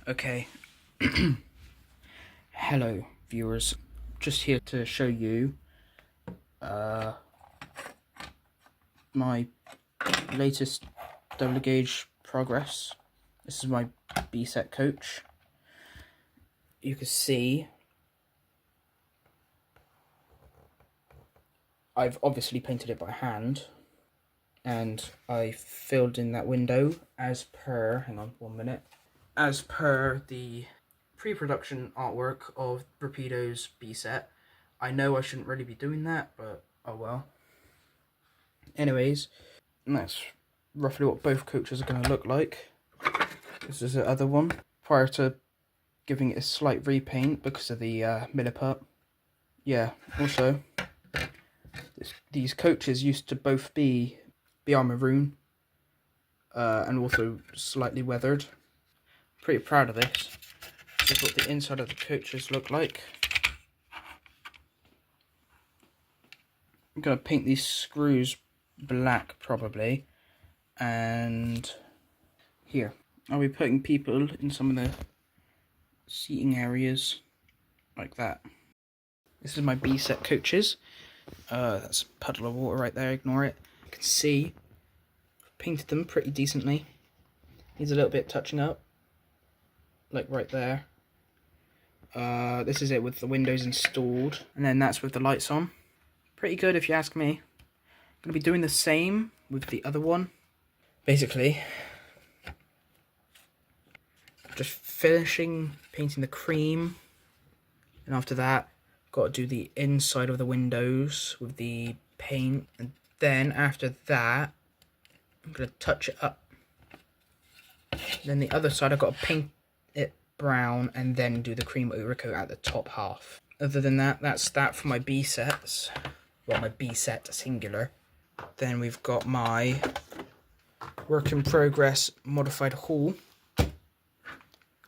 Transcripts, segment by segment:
Okay. Hello, viewers. Just here to show you my latest double gauge progress. This is my B set coach. You can see I've obviously painted it by hand, and I filled in that window as per, hang on 1 minute, as per the pre-production artwork of Rapido's B set. I know I shouldn't really be doing that, but oh well. Anyways, that's roughly what both coaches are going to look like. This is the other one, prior to giving it a slight repaint because of the milliput. Yeah, also, these coaches used to both be BR maroon and also slightly weathered. Pretty proud of this. This is what the inside of the coaches look like. I'm going to paint these screws black probably, and here I'll be putting people in some of the seating areas like that. This is my B set coaches. That's a puddle of water right there, ignore it. You can see I've painted them pretty decently. Needs a little bit touching up, like right there. This is it with the windows installed, and then that's with the lights on. Pretty good if you ask me. I'm going to be doing the same with the other one. Basically, just finishing painting the cream, and after that, got to do the inside of the windows with the paint, and then after that, I'm going to touch it up. Then the other side, I've got to paint it brown and then do the cream overcoat at the top half. Other than that, that's that for my B sets. Well, my B set singular. Then we've got my work in progress modified hull,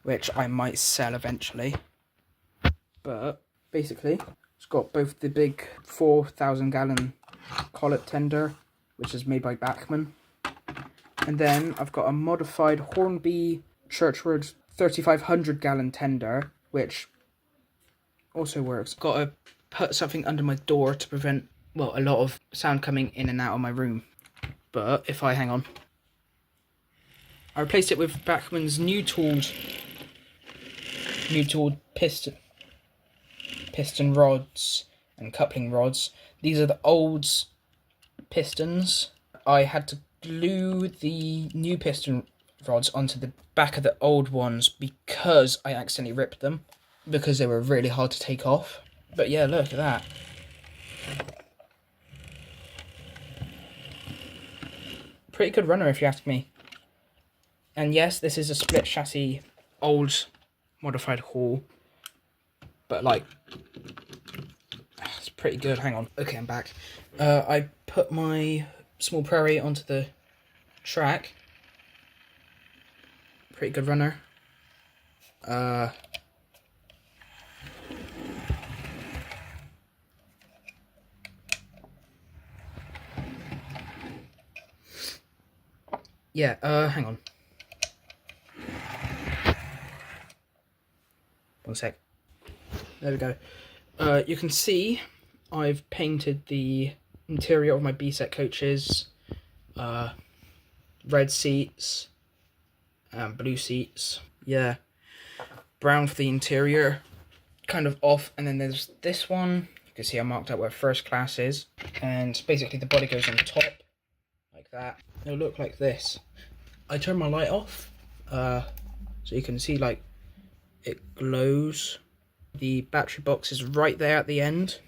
which I might sell eventually. But basically, it's got both the big 4,000 gallon collet tender, which is made by Bachmann. And then I've got a modified Hornby Churchward 3,500 gallon tender, which also works. Got to put something under my door to prevent, well, a lot of sound coming in and out of my room. But if I hang on, I replaced it with Bachmann's new tooled piston rods and coupling rods. These are the old pistons. I had to glue the new piston rods onto the back of the old ones because I accidentally ripped them, because they were really hard to take off. But yeah, look at that. Pretty good runner if you ask me. And yes, this is a split chassis old modified hull, but like, it's pretty good. Hang on. Okay, I'm back. I put my small prairie onto the track. Pretty good runner. Yeah, hang on. 1 sec. There we go. You can see I've painted the interior of my B set coaches. Red seats, blue seats. Yeah. Brown for the interior, kind of off. And then there's this one. You can see I marked out where first class is. And basically the body goes on top, like that. It'll look like this. I turn my light off, so you can see like it glows. The battery box is right there at the end.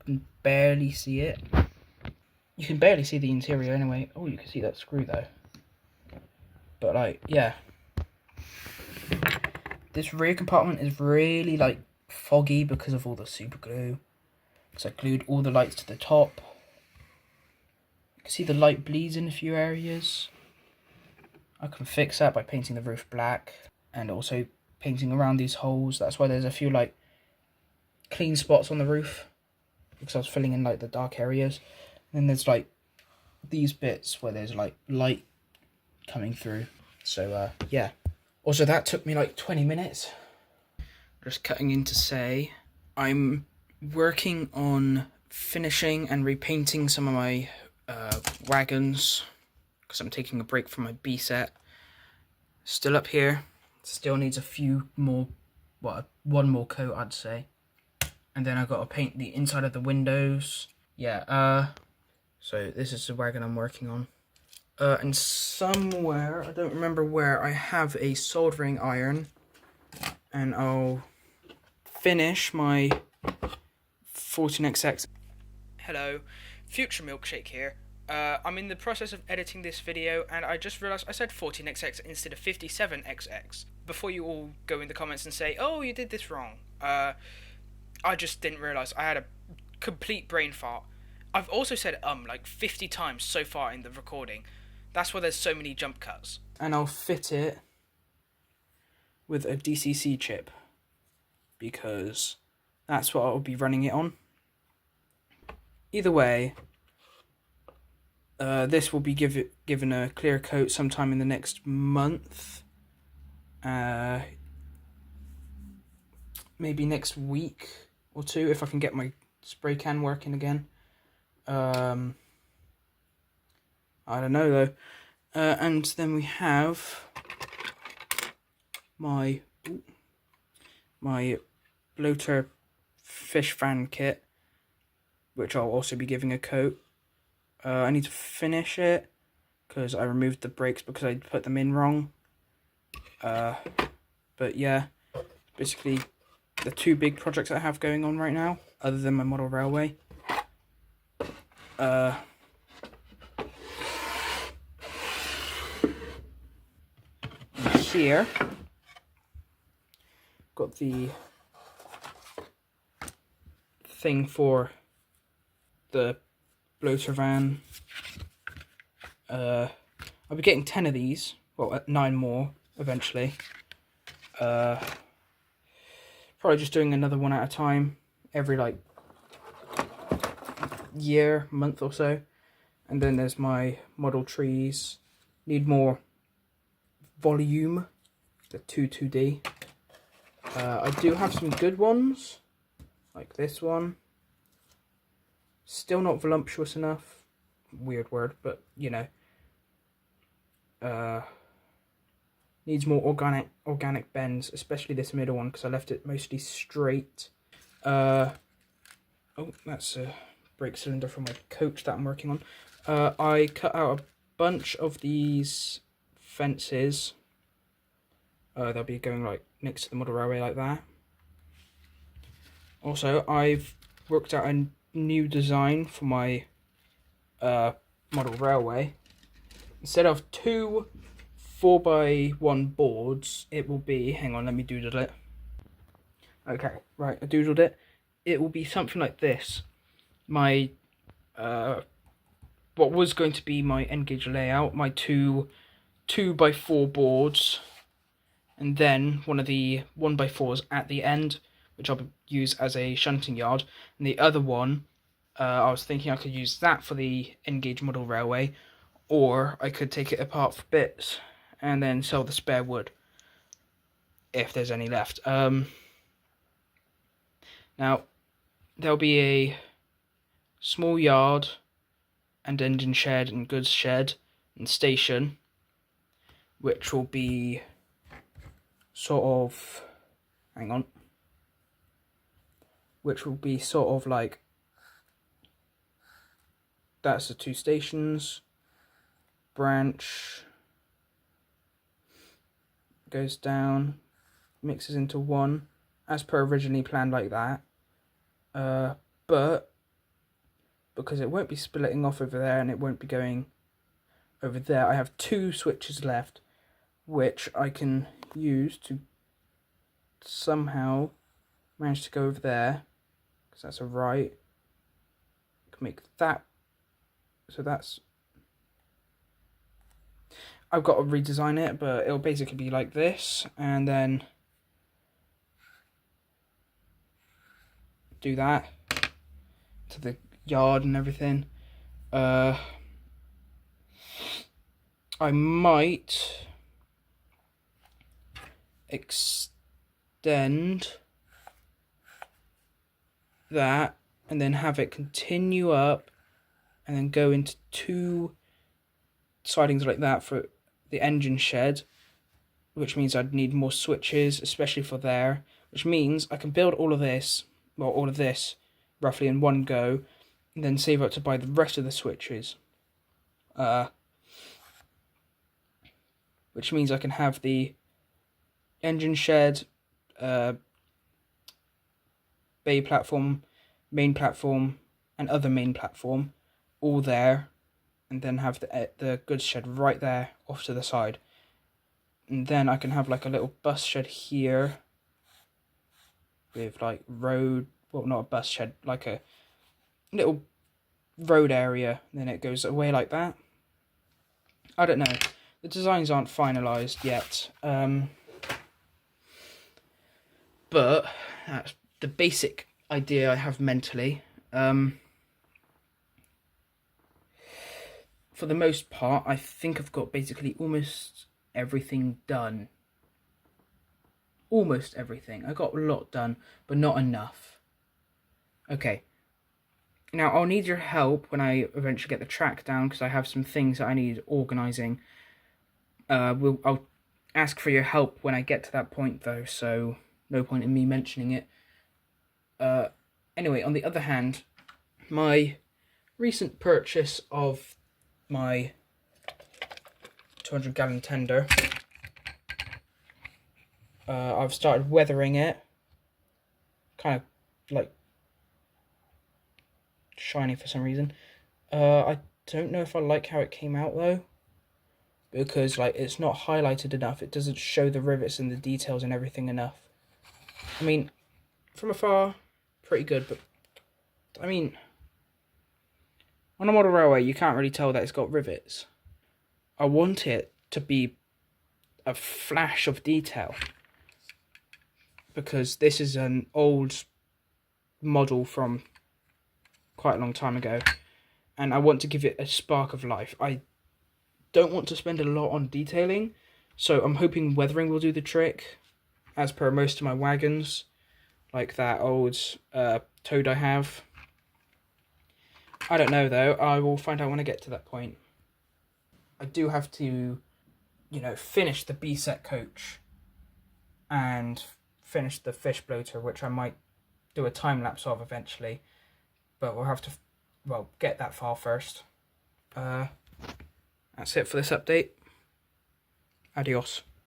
You can barely see it. You can barely see the interior anyway. Oh, you can see that screw though. But like, yeah. This rear compartment is really like foggy because of all the super glue. Because I glued all the lights to the top. You can see the light bleeds in a few areas. I can fix that by painting the roof black and also painting around these holes. That's why there's a few like clean spots on the roof, because I was filling in like the dark areas. And then there's like these bits where there's like light coming through. So yeah, Also, that took me like 20 minutes. Just cutting in to say, I'm working on finishing and repainting some of my wagons, because I'm taking a break from my B set. Still up here, still needs a few more, one more coat I'd say. And then I've got to paint the inside of the windows. Yeah, so this is the wagon I'm working on. And somewhere, I don't remember where, I have a soldering iron. And I'll finish my 14XX. Hello, Future Milkshake here. I'm in the process of editing this video, and I just realised I said 14XX instead of 57XX. Before you all go in the comments and say, oh, you did this wrong. I just didn't realise. I had a complete brain fart. I've also said like 50 times so far in the recording. That's why there's so many jump cuts. And I'll fit it with a DCC chip, because that's what I'll be running it on. Either way, this will be given a clear coat sometime in the next month. Maybe next week or two, if I can get my spray can working again. I don't know though. And then we have my bloater fish fan kit, which I'll also be giving a coat. I need to finish it because I removed the brakes because I put them in wrong. But yeah, basically the two big projects I have going on right now, other than my model railway. Here, got the thing for the bloater van. I'll be getting 10 of these, well, 9 more eventually. Probably just doing another one at a time, every like year, month or so. And then there's my model trees. Need more volume, the 2D. I do have some good ones, like this one. Still not voluptuous enough. Weird word, but you know. Needs more organic bends, especially this middle one, because I left it mostly straight. Oh, that's a brake cylinder from my coach that I'm working on. I cut out a bunch of these fences. They'll be going like next to the model railway like that. Also, I've worked out a new design for my model railway. Instead of 2 4x1 boards, it will be, hang on, let me doodle it. Okay, right, I doodled it. It will be something like this. My what was going to be my N-gauge layout, my two 2x4 boards, and then one of the 1x4s at the end, which I'll use as a shunting yard. And the other one, I was thinking I could use that for the N-gauge model railway, or I could take it apart for bits and then sell the spare wood, if there's any left. Now, there'll be a small yard and engine shed and goods shed and station, which will be sort of, which will be sort of like, that's the 2 stations, branch, goes down, mixes into one, as per originally planned like that. But because it won't be splitting off over there and it won't be going over there, I have 2 switches left, which I can use to somehow manage to go over there, because that's a right. I can make that, so that's, I've got to redesign it, but it'll basically be like this, and then do that to the yard and everything. I might extend that and then have it continue up and then go into 2 sidings like that for the engine shed, which means I'd need more switches, especially for there, which means I can build all of this, well, all of this roughly in one go, and then save up to buy the rest of the switches. Which means I can have the engine shed, bay platform, main platform, and other main platform all there, and then have the goods shed right there off to the side. And then I can have like a little bus shed here with like road, well, not a bus shed, like a little road area, and then it goes away like that. I don't know. The designs aren't finalised yet, but that's the basic idea I have mentally. For the most part, I think I've got basically almost everything done. Almost everything. I got a lot done, but not enough. Okay. Now, I'll need your help when I eventually get the track down, because I have some things that I need organising. I'll ask for your help when I get to that point, though, so no point in me mentioning it. Anyway, on the other hand, my recent purchase of my 200-gallon tender, I've started weathering it, kind of like shiny for some reason. I don't know if I like how it came out though, because like it's not highlighted enough. It doesn't show the rivets and the details and everything enough. I mean, from afar, pretty good, but I mean, on a model railway, you can't really tell that it's got rivets. I want it to be a flash of detail, because this is an old model from quite a long time ago, and I want to give it a spark of life. I don't want to spend a lot on detailing, so I'm hoping weathering will do the trick, as per most of my wagons, like that old Toad I have. I don't know though, I will find out when I get to that point. I do have to, finish the B-set coach and finish the fish bloater, which I might do a time-lapse of eventually, but we'll have to, get that far first. That's it for this update. Adios.